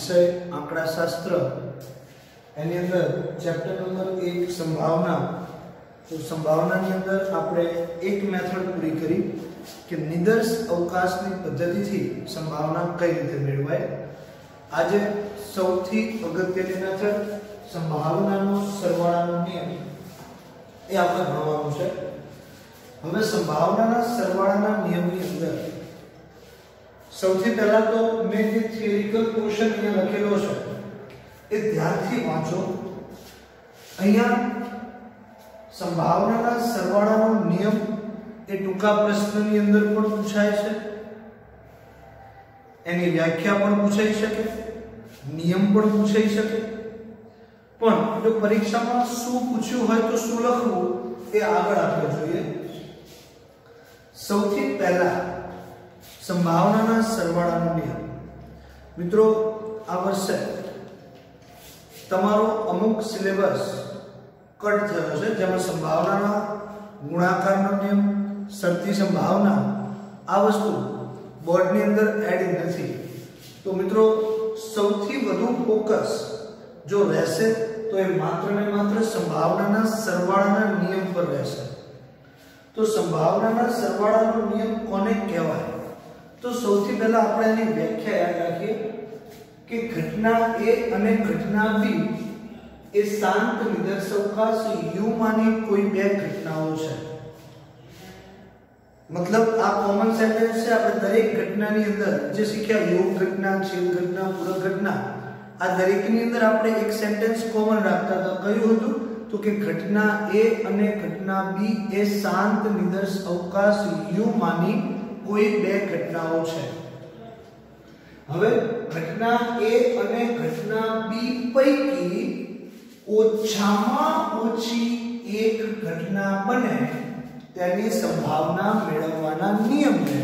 विषय आंकड़ाशास्त्र एनी अंदर chapter number 1 संभावना। तो संभावना ની અંદર આપણે એક મેથડ પૂરી કરી કે નિદર્શ અવકાશની પદ્ધતિથી સંભાવના કઈ રીતે મેળવાય। આજે સૌથી અગત્યની મેથડ સંભાવનાનો સરવાળાનો નિયમ એ આપણે ભણવાનું છે। હવે સંભાવનાના સરવાળાના નિયમની અંદર સૌથી પહેલા તો મેં જે થિયરિકલ પોર્શન અહીંયા લખેલો છે એ ધ્યાનથી વાંચો। અહીંયા संभावनाना सरवाळानो नियम ए टूंका प्रश्ननी अंदर पण पूछाय छे, एनी व्याख्या पण पूछाई शके, नियम पण पूछाई शके। पण जो परीक्षामां शुं पूछ्युं होय तो शुं लखवुं ए आगळ आपणे जोईए। सौथी पहेला संभावनाना सरवाळानो नियम। मित्रों आ वर्षे तमारो अमुक सिलेबस कट थयो छे, जेमां संभावनाना गुणाकारनो नियम, शर्ती संभावना आ वस्तु बोर्ड ની અંદર એડ નથી। तो मित्रों સૌથી વધુ ફોકસ जो રહેશે તો એ માત્ર ને માત્ર સંભાવનાના સરવાળાના નિયમ પર રહેશે। તો સંભાવનાના સરવાળાનો નિયમ કોને કહેવાય? તો સૌથી પહેલા આપણે એની વ્યાખ્યા યાદ રાખીએ કે ઘટના A અને ઘટના B ए शांत निदर्श अवकाश u मानी कोई બે ઘટનાઓ છે। मतलब आ कॉमन सेंटेंस છે। આપણે દરેક ઘટનાની અંદર જે શીખ્યા योग ઘટના, છેદ ઘટના, પૂરક ઘટના, આ દરેકની અંદર આપણે એક સેન્ટેન્સ કોમન રાખતા હતા। કયું હતું? તો કે ઘટના A અને ઘટના B એ શાંત નિદર્શ અવકાશ u માની કોઈ બે ઘટનાઓ છે। હવે ઘટના A અને ઘટના B પૈકી ओछामां ओछी एक घटना बने तेनी संभावना मेळववाना नियमने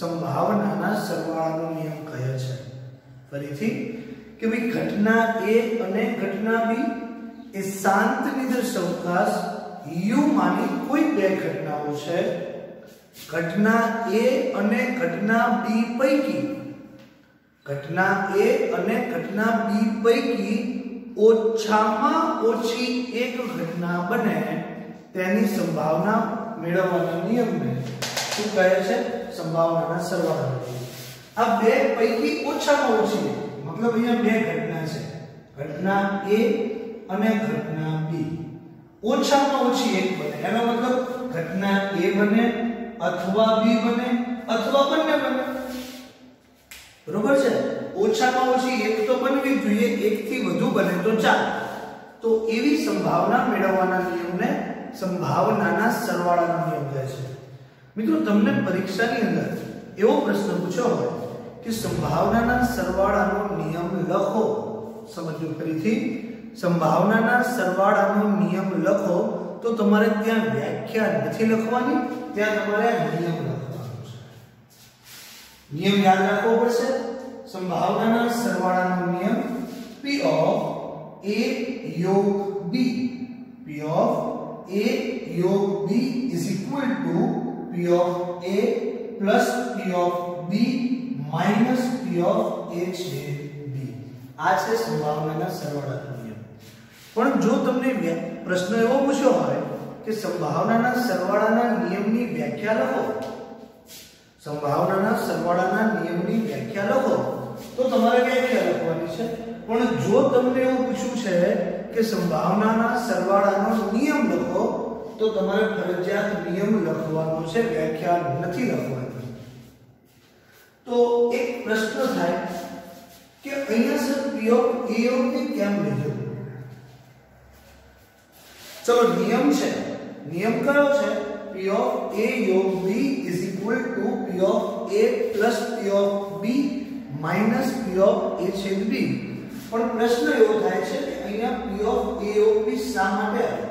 संभावनाना सरवाळानो नियम कहे छे। फरीथी के भाई घटना A अने घटना B ए शांत निदर्श अवकाश u मानी कोई बे घटनाओ छे। घटना A अने घटना B पैकी घटना A अने घटना B पैकी ओछामां ओछी एक घटना बने तेनी संभावना मेळववाना नियमने शुं कहे छे? संभावनाना सरवाळानो नियम। आ बे पैकी ओछामां ओछी मतलब अहींया बे घटना छे, घटना A अने घटना B। ओछामां ओछी एक बने एनो मतलब घटना A बने अथवा B बने अथवा बंने बने। बरोबर छे? ओछामां ओछी एक तो बनवी જોઈએ, एक थी વધુ बने तो चार। तो एवी संभावना मेळववाना नियमने संभावनाना सरवाळानो नियम કહે છે। મિત્રો તમને પરીક્ષાની અંદર એવો પ્રશ્ન પૂછ્યો હોય કે સંભાવનાના સરવાળાનો નિયમ લખો। સમજો ફરીથી, સંભાવનાના સરવાળાનો નિયમ લખો તો તમારે ત્યાં વ્યાખ્યા નથી લખવાની, ત્યાં તમારે નિયમ લખવાનો છે। નિયમ યાદ રાખવો પડશે। संभावनाना सरवाळानो नियम P of A योग B, P of A योग B is equal to P of A plus P of B minus P of A छेद B। आ छे संभावनाना सरवाळानो नियम। पण जो तमने प्रश्न एवो पूछ्यो होय के संभावनाना सरवाळाना नियमनी व्याख्या लखो, संभावनाना सरवाळाना नियमनी व्याख्या लखो तो તમારે વ્યાખ્યા લખવાની છે। પણ જો તમને એવું પૂછ્યું છે કે સંભાવનાના સરવાળાનો નિયમ લખો તો તમારે ફરજિયાત નિયમ લખવાનો છે, વ્યાખ્યા નથી લખવાની। તો એક પ્રશ્ન થાય કે અહીંયા sir P of A of B કેમ લીધો? ચલો નિયમ છે, નિયમ કયો છે? P of A योग B is equal to P of A plus P of B minus P of A छेद B। पण प्रश्न एवो थाय छे के अहींया P of A of B शा माटे आवे?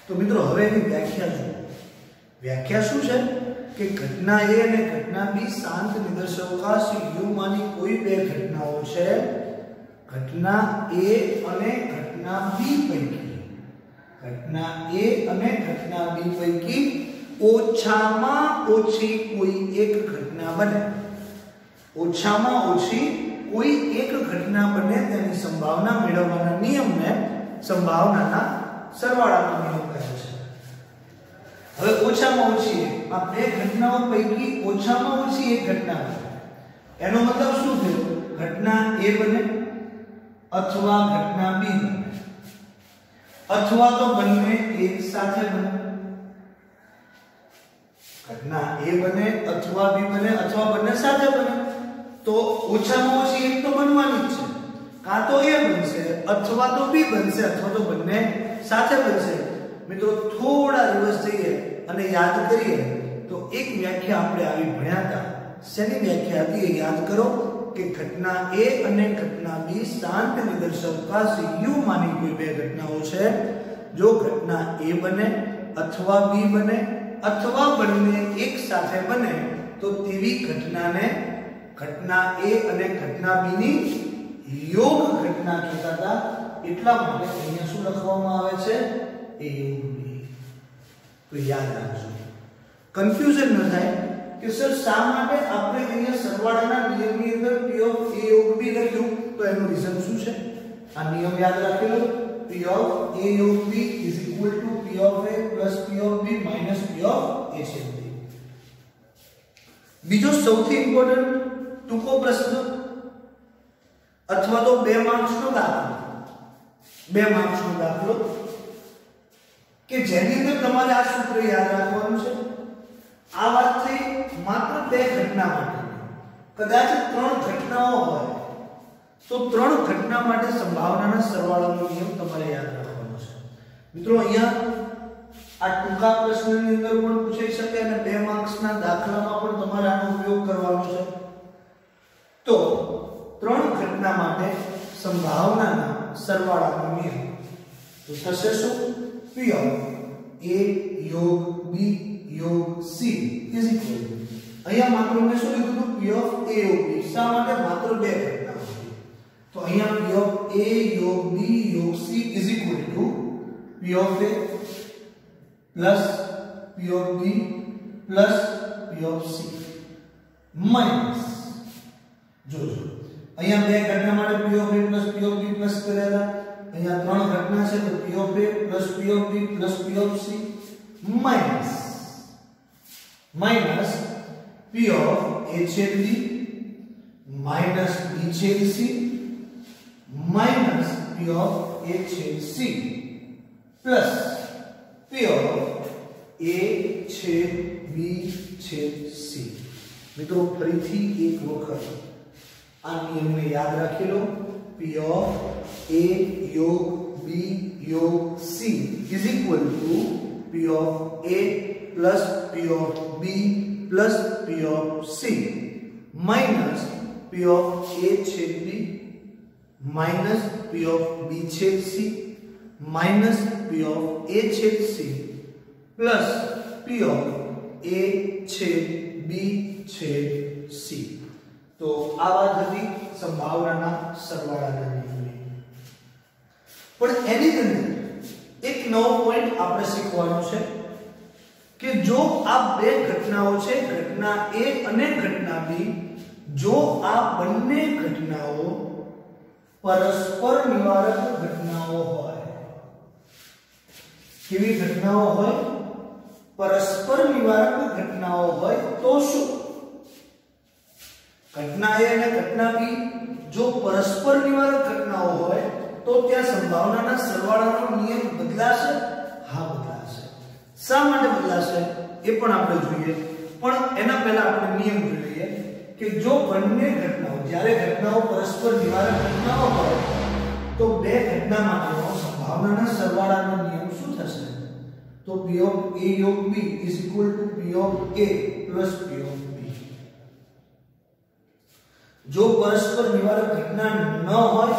तो मित्रों हवे एनी व्याख्या जो व्याख्या शुं छे के घटना A अने घटना B शांत निदर्श अवकाश u मानी कोई बे घटनाओ छे। घटना A अने घटना B पैकी घटना A अने घटना B पैकी ओछामां ओछी कोई एक घटना बने। ओछामां ओछी કોઈ એક ઘટના બને તેની સંભાવના મેળવવાના નિયમને સંભાવનાના સરવાળાનો નિયમ કહે છે. હવે ઓછામાં ઓછી આ બે ઘટનાઓ પૈકી ઓછામાં ઓછી એક ઘટના બને. એનો મતલબ શું થયો? ઘટના A બને અથવા ઘટના B બને, અથવા તો બંને એક સાથે બને. ઘટના A બને અથવા B બને અથવા બંને સાથે બને, તો ઓછામાં ઓછી એક તો બનવાની જ છે. કાં તો A બનશે અથવા તો B બનશે અથવા તો બંને સાથે બનશે. મિત્રો થોડા દિવસ જઈએ અને યાદ કરીએ તો એક વ્યાખ્યા આપણે આવી ભણ્યા હતા. શેની વ્યાખ્યા હતી એ યાદ કરો કે ઘટના A અને ઘટના B શાંત નિદર્શવકાશ U માની કોઈ બે ઘટનાઓ છે. જો ઘટના A બને અથવા B બને અથવા બંને એક સાથે બને તો તેવી ઘટનાને ઘટના A અને ઘટના B ની યોગ ઘટના કહેતા હતા. એટલા માટે અહીંયા શું લખવામાં આવે છે? A યોગ B. તો યાદ રાખજો, કન્ફ્યુઝન ન થાય કે સર શા માટે આપણે અહીંયા સરવાળાના નિયમની અંદર P of A યોગ B લખ્યું. તો એનું રીઝન શું છે? આ નિયમ યાદ રાખેલો, P of A યોગ B is equal to P of A plus P of B minus P of A છેદ B. બીજો સૌથી ઇમ્પોર્ટન્ટ ટૂંકો પ્રશ્ન અથવા તો 2 માર્ક્સનો દાખલો, 2 માર્ક્સનો દાખલો કે જેની અંદર તમારે આ સૂત્ર યાદ રાખવાનું છે. આ વાત થઈ માત્ર 2 ઘટના માટે. કદાચ 3 ઘટનાઓ હોય તો 3 ઘટના માટે સંભાવનાના સરવાળાનો નિયમ તમારે યાદ રાખવાનો છે. મિત્રો અહીંયા આ ટૂંકા પ્રશ્નની અંદર પણ પૂછાઈ શકે અને 2 માર્ક્સના દાખલામાં પણ તમારે આનો ઉપયોગ કરવાનો છે. તો 3 ઘટના માટે સંભાવનાના સરવાળાનો નિયમ તો થશે શું? P of A યોગ B યોગ C is equal to, અહીંયા માત્ર મેં શું લીધું હતું? P of A યોગ B. શા માટે? માત્ર 2 ઘટનાઓ હતી. તો અહીંયા P of A યોગ B યોગ C is equal to P of A plus P of B plus P of C minus, જોજો અહીંયા 2 ઘટના માટે P of A plus P of B plus કર્યા હતા. અહીંયા 3 ઘટના છે તો P of A plus P of B plus P of C minus P of A છેદ B minus B છેદ C minus P of A છેદ C plus P of A છેદ B છેદ C. મિત્રો ફરીથી એક વખત આ નિયમને યાદ રાખી લો. P of A યોગ B યોગ C is equal to P of A plus P of B plus P of C minus P of A छेद B minus P of B छेद C minus P of A छेद C plus P of A छेद B छेद C. તો આ વાત હતી સંભાવનાના સરવાળાના નિયમની. પણ એની અંદર એક નવો પોઈન્ટ આપણે શીખવાનો છે કે જો આ 2 ઘટનાઓ છે, ઘટના A અને ઘટના B, જો આ બંને ઘટનાઓ પરસ્પર નિવારક ઘટનાઓ હોય. કેવી ઘટનાઓ હોય? પરસ્પર નિવારક ઘટનાઓ હોય તો શું? ઘટના A અને ઘટના B જો પરસ્પર નિવારક ઘટનાઓ હોય તો ત્યાં સંભાવનાના સરવાળાનો નિયમ બદલાશે? હા, બદલાશે. શા માટે બદલાશે એ પણ આપણે જોઈએ. પણ એના પહેલા આપણે નિયમ જોઈ લઈએ કે જો બંને ઘટનાઓ, જ્યારે ઘટનાઓ પરસ્પર નિવારક ઘટનાઓ હોય તો 2 ઘટના માટેનો સંભાવનાના સરવાળાનો નિયમ શું થશે? તો P of A યોગ B is equal to P of A plus P of B. જો પરસ્પર નિવારક ઘટના ન હોય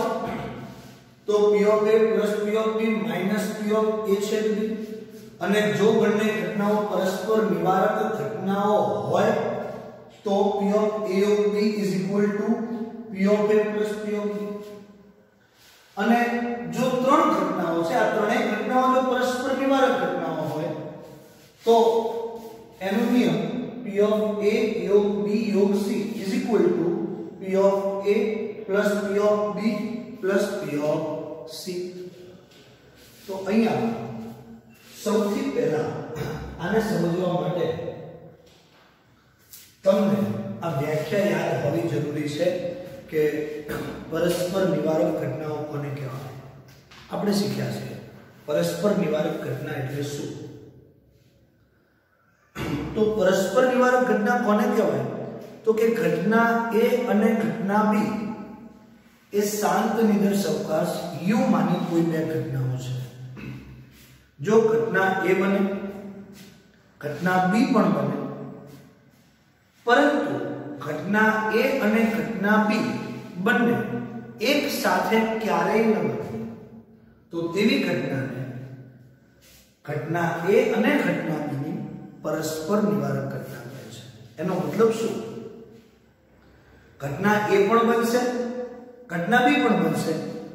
તો P of A plus P of B minus P of A છેદ B. અને જો બંને ઘટનાઓ પરસ્પર નિવારક ઘટનાઓ હોય તો P of A of B is equal to P of A plus P of B. અને જો 3 ઘટનાઓ છે, આ ત્રણેય ઘટનાઓ જો પરસ્પર નિવારક ઘટનાઓ હોય તો એનો નિયમ P of A યોગ B યોગ C is equal to P of A plus P of B plus P of C. તો અહીંયા સૌથી પહેલા આને સમજવા માટે તમને આ વ્યાખ્યા યાદ હોવી જરૂરી છે કે પરસ્પર નિવારક ઘટનાઓ કોને કહેવાય. આપણે શીખ્યા છે પરસ્પર નિવારક ઘટના એટલે શું. તો પરસ્પર નિવારક ઘટના કોને કહેવાય તો કે ઘટના A અને ઘટના B એ શાંત નિદર્શકાંશ u માની કોઈ બે ઘટનાઓ છે. જો ઘટના A બને ઘટના B પણ બને પરંતુ ઘટના A અને ઘટના B બંને એક સાથે ક્યારેય ન બને તો તેવી ઘટનાને ઘટના A અને ઘટના B ની પરસ્પર નિવારક ઘટના કહે છે. એનો મતલબ શું? ઘટના A પણ બનશે ઘટના B પણ બનશે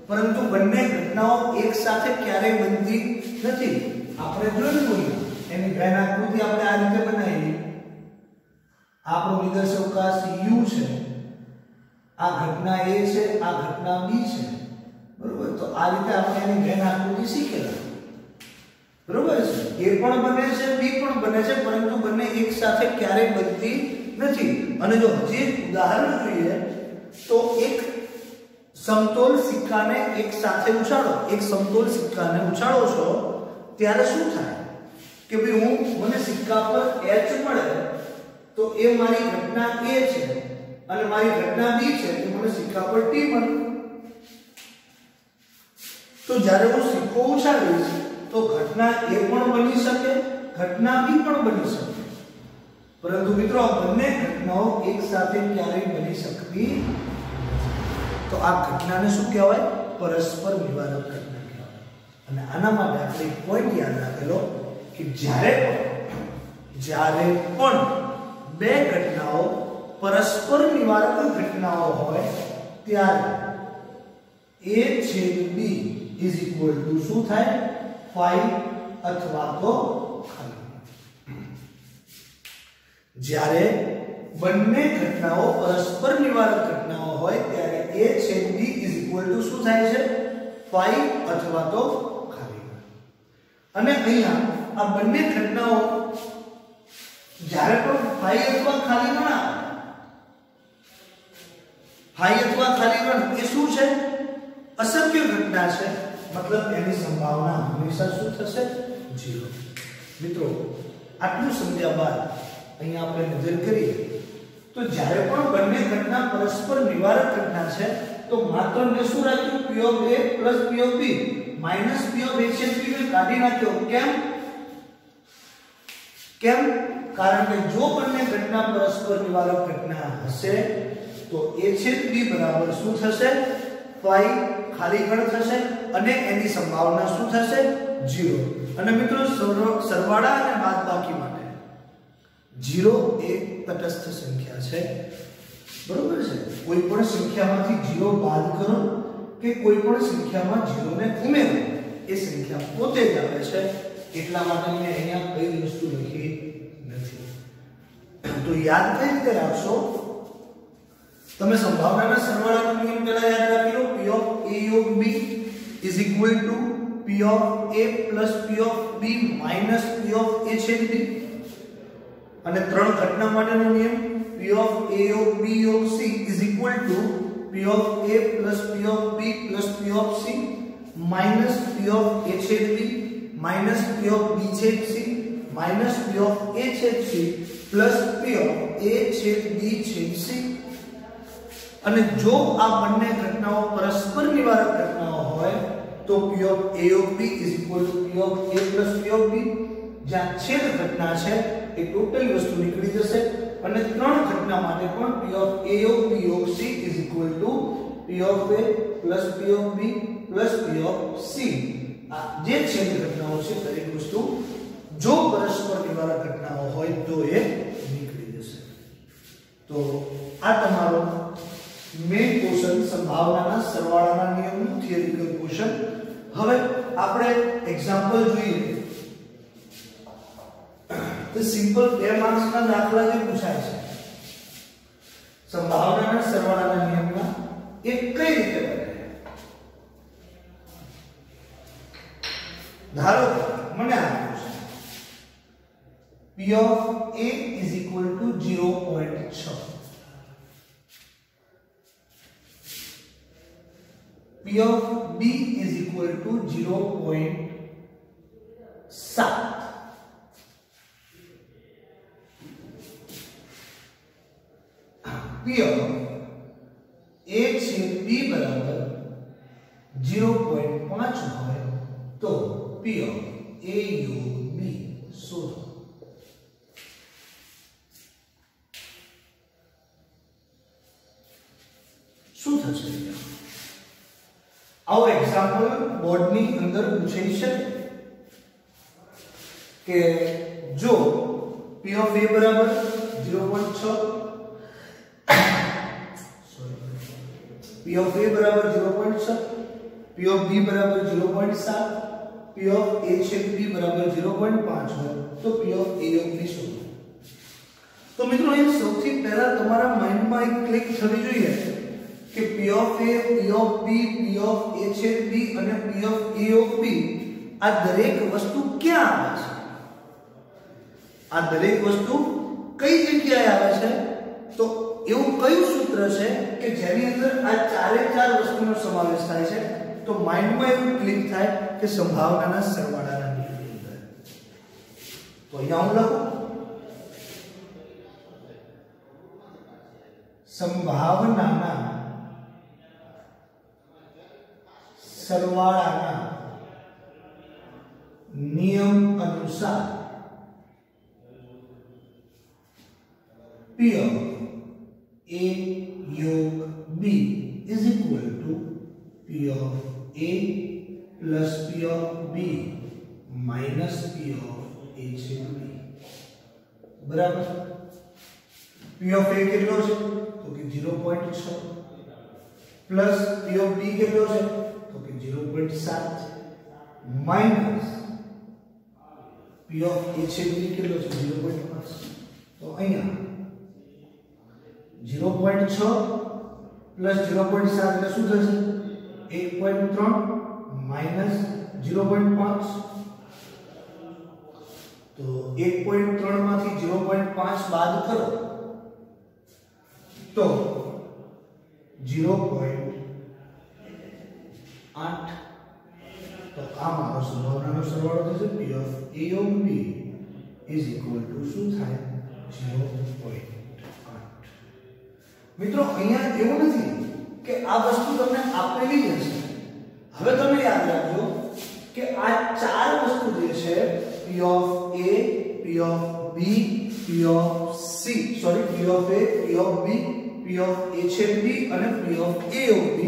પરંતુ બંને ઘટનાઓ એક સાથે ક્યારેય બનતી નથી. આપણે જોયું હોય એની ઘન આકૃતિ આપણે આ રીતે બનાવી. આપણો નિદર્શકાંશ u છે, આ ઘટના A છે, આ ઘટના B છે, બરોબર. તો આ રીતે આપણે એની ઘન આકૃતિ શીખેલા, બરોબર છે. A પણ બને છે B પણ બને છે પરંતુ બંને એક સાથે ક્યારેય બનતી નથી. અને જો હજી ઉદાહરણ જોઈએ તો એક સમતોલ સિક્કાને એક સાથે ઉછાળો, એક સમતોલ સિક્કાને ઉછાળો છો ત્યારે શું થાય કે ભાઈ મને સિક્કા પર H મળે તો એ મારી ઘટના A છે અને મારી ઘટના B છે તો મને સિક્કા પર T મળે. તો જ્યારે હું સિક્કો ઉછાળીશ તો ઘટના A પણ બની શકે ઘટના B પણ બની શકે પરંતુ મિત્રો આ બંને ઘટનાઓ એક સાથે ક્યારેય બની શકતી. તો આ ઘટનાને શું કહેવાય? પરસ્પર નિવારક ઘટના કહેવાય. અને આના માટે આપણે એક પોઈન્ટ યાદ રાખેલો કે જ્યારે પણ બે ઘટનાઓ પરસ્પર નિવારક ઘટનાઓ હોય ત્યારે A છેદ B ઇઝ ઇક્વલ ટુ શું થાય? ફાઈ અથવા તો ખાલી. જ્યારે બંને ઘટનાઓ પરસ્પર નિવારક ઘટનાઓ હોય ત્યારે A છેદ B ઇઝ ઇક્વલ ટુ શું થાય છે? ફાઈ અથવા તો ખાલી. અને અહીંયા આ બંને ઘટનાઓ જ્યારે પણ ફાઈ અથવા ખાલી ગણ આવે, ફાઈ અથવા ખાલી ગણ એ શું છે? અશક્ય ઘટના છે. મતલબ એની સંભાવના હંમેશા શું થશે? 0. મિત્રો આટલું સમજ્યા બાદ અહીંયા આપણે નજર કરીએ તો જ્યારે પણ બંને ઘટના પરસ્પર નિવારક ઘટના છે તો માત્ર ને શું રાખ્યું? P of A plus P of B minus P of A છેદ B ને કાઢી નાખ્યો. કેમ? કારણ કે જો બંને ઘટના પરસ્પર નિવારક ઘટના હશે તો A છેદ B બરાબર શું થશે? ફાઈ ખાલી ગણ થશે અને એની સંભાવના શું થશે? 0. અને મિત્રો સરવાળા અને બાદબાકી માટે 0 એ તટસ્થ સંખ્યા છે, બરોબર છે. કોઈ પણ સંખ્યામાંથી 0 બાદ કરો કે કોઈ પણ સંખ્યામાં 0 ને ઉમેરો એ સંખ્યા પોતે જ આવે છે. એટલા માટે મેં અહીંયા કઈ વસ્તુ લખી નથી. તો યાદ કઈ રીતે રાખશો? તમે સંભાવનાના સરવાળાનો નિયમ પહેલા યાદ રાખી લો. P of A યોગ B is equal to P of A plus P of B minus P of A છેદ B. અને ત્રણ ઘટના માટેનો નિયમ P of A યોગ B યોગ C is equal to P of A plus P of B plus P of C minus P of A છેદ B minus P of B છેદ C minus P of A છેદ C plus P of A છેદ B છેદ C. અને જો આ બંને ઘટનાઓ પરસ્પર નિવારક ઘટનાઓ હોય તો P of A of B is equal to P of A plus P of B. જ્યાં છેદ ઘટના છે એ ટોટલ વસ્તુ નીકળી જશે અને ત્રણ ઘટના માટે પણ P of A of B of C is equal to P of A plus P of B plus P of C. આ જે છેદ ઘટનાઓ છે દરેક વસ્તુ જો પરસ્પર નિવારક ઘટનાઓ હોય તો એ નીકળી જશે. તો આ તમારો મેઇન ક્વેશ્ચન સંભાવનાના સરવાળાના નિયમનું થિયરિકલ ક્વેશ્ચન. હવે આપણે એક્ઝામ્પલ જોઈએ તો સિમ્પલ 2 માર્ક્સના દાખલા જે પૂછાય છે સંભાવનાના સરવાળાના નિયમના એ કઈ રીતે બને? ધારો મને આપ્યું છે P of A is equal to 0.6, P of B is equal to 0.7, P of A छेद B बराबर 0.5 હોય તો P of A योग B શોધો। શું થશે? આવો એક્ઝામ્પલ બોર્ડની અંદર પૂછાઈ શકે કે જો P of A બરાબર 0.6, P of A बराबर 0.6, P of B बराबर 0.7, P of A छेद B बराबर 0.5 हो तो P of A योग B શોધો। તો મિત્રો અહીં સૌથી પહેલા તમારા માઇન્ડમાં એક ક્લિક થવી જોઈએ કે P of A, P of B, P of A छेद B અને P of A योग B આ દરેક વસ્તુ ક્યાં આવે છે? આ દરેક વસ્તુ કઈ જગ્યાએ આવે છે? તો એવું કયું સૂત્ર છે કે જેની અંદર આ ચારે ચાર વસ્તુનો સમાવેશ થાય છે? તો માઇન્ડમાં એવું ક્લિક થાય કે સંભાવનાના સરવાળાના નિયમની અંદર। તો અહીંયા હું લખું સંભાવનાના સરવાળાના નિયમ અનુસાર P of A योग B is equal to P of A plus P of B minus P of A छेद B बराबर। P of A કેટલો છે? તો કે 0.6 પ્લસ P of B કેટલો છે? તો કે 0.7 માઈનસ P of A छेद B કેટલો છે? 0.5। તો અહીંયા 0.6 प्लस 0.7 એટલે શું થશે? 1.3 માઈનસ 0.5। તો 1.3 માંથી 0.5 બાદ કરો તો 0.8। તો આ મારો સંભાવનાનો સરવાળો થશે P of A योग B is equal to શું થાય? 0.8। મિત્રો અહીંયા એવું નથી કે આ વસ્તુ તમને આપેલી જ હશે। હવે તમે યાદ રાખજો કે આ ચાર વસ્તુ જે છે P of A, P of B, P of C, sorry P of A, P of B, P of A छेद B અને P of A योग B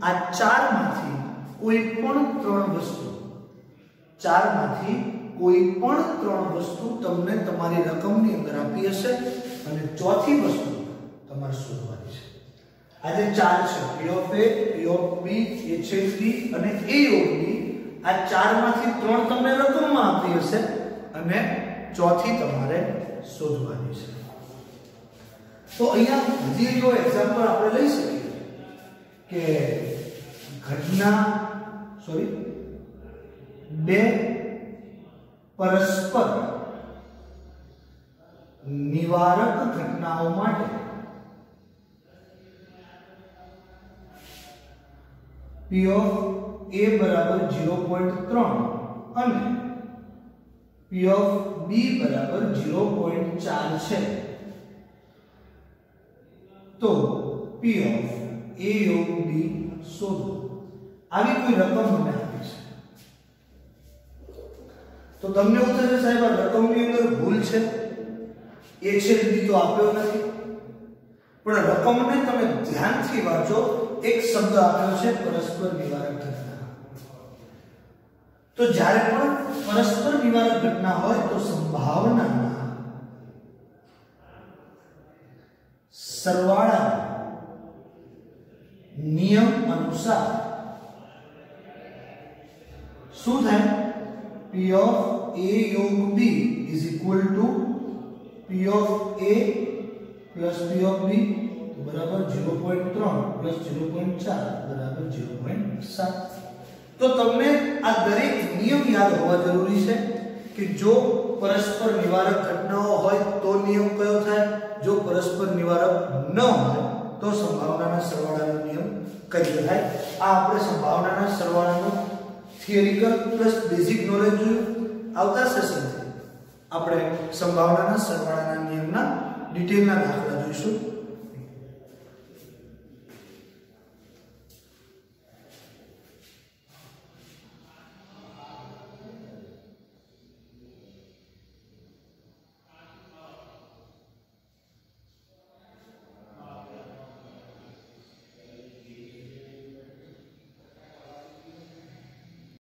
આ ચારમાંથી કોઈ પણ ત્રણ વસ્તુ તમને તમારી રકમની અંદર આપી હશે અને ચોથી વસ્તુ તમારે શોધવાની છે। આ જે ચાર છે P of A, P of B, A छेद B અને A योग B આ ચારમાંથી ત્રણ તમને રકમમાં આપી હશે અને ચોથી તમારે શોધવાની છે। તો અહીંયા હજી જો એક્ઝામ્પલ આપણે લઈ શકીએ કે બે પરસ્પર નિવારક ઘટનાઓ માટે P of A बराबर 0.3 અને P of B बराबर 0.4 છે તો P of A योग B શોધો। આવી કોઈ રકમ મને આપી છે તો તમને એવું થશે સાહેબ આ રકમની અંદર ભૂલ છે, A છેદ B તો આપ્યો નથી, પણ રકમને તમે ધ્યાનથી વાંચો। એક શબ્દ આપ્યો છે પરસ્પર નિવારક ઘટના। તો જ્યારે પણ પરસ્પર નિવારક ઘટના હોય તો સંભાવનાના સરવાળા નિયમ અનુસાર શું થાય? P of A योग B is equal to P of A plus P of B બરાબર 0.3 પ્લસ 0.4 બરાબર 0.7. તો તમને આ દરેક નિયમ યાદ હોવા જરૂરી છે કે જો પરસ્પર નિવારક ઘટનાઓ હોય તો નિયમ કયો થાય, જો પરસ્પર નિવારક ન હોય તો સંભાવનાના સરવાળાનો નિયમ કયો થાય. આ આપણે સંભાવનાના સરવાળાનો થિયરિકલ પ્લસ બેઝિક નોલેજ જોયું. આવતા સેશનથી આપણે સંભાવનાના સરવાળાના નિયમના ડિટેલના દાખલા જોઈશું.